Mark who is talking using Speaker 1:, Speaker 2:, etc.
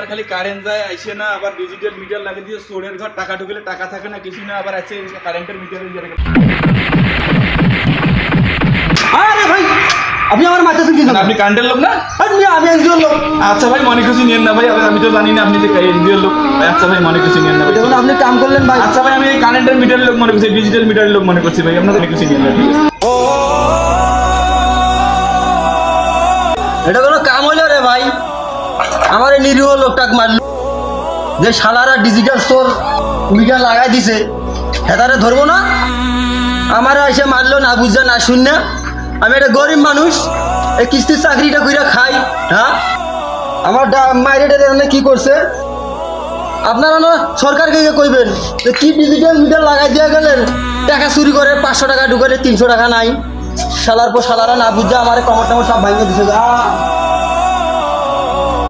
Speaker 1: আবার খালি কারেন্ট যায় আইসে না, আবার ডিজিটাল মিটার লাগিয়ে দিয়ে চোরের ঘর টাকা ঢুকলে টাকা থাকে না, কিছু না, আবার আছে কারেন্টের মিটারে দিয়ে রাখে।
Speaker 2: আরে ভাই আপনি আমার মারতেছেন কি?
Speaker 1: আপনি কারেন্টের লোক না?
Speaker 2: আমি এনজিওর লোক।
Speaker 1: আচ্ছা ভাই, মনে কিছু নিয়েন না ভাই, আমি তো জানি না আপনি যে এনজিওর লোক। আচ্ছা ভাই, মনে কিছু নিয়েন না ভাই।
Speaker 2: দেখুন আপনি কাম করলেন ভাই।
Speaker 1: আচ্ছা ভাই, আমি কারেন্টের মিটারের লোক মনে করছি, ডিজিটাল মিটারের লোক মনে করছি ভাই, আপনাদের কিছু নিয়েন না।
Speaker 2: এটা কোনো কাম হইলো রে ভাই? আমার এই নিরীহ লোকটাকে মারল, যে শালারা ডিজিটাল স্টোর মিটার লাগাই দিছে, হেতারে ধরবো না? আমার এসে মারলো না বুঝা না শূন্য। আমি একটা গরিব মানুষ, এই কিস্তির চাকরিটা কইরা খাই। হ্যাঁ, আমার মাইরে কি করছে? আপনারা না সরকারকে কইবেন যে কি ডিজিটাল মিটার লাগাই দিয়ে গেলেন, টাকা চুরি করে 500 টাকা ঢুকালে 300 টাকা নাই। শালার পর শালারা না বুঝা আমার কমর টমর সব ভাঙিয়ে দিছে।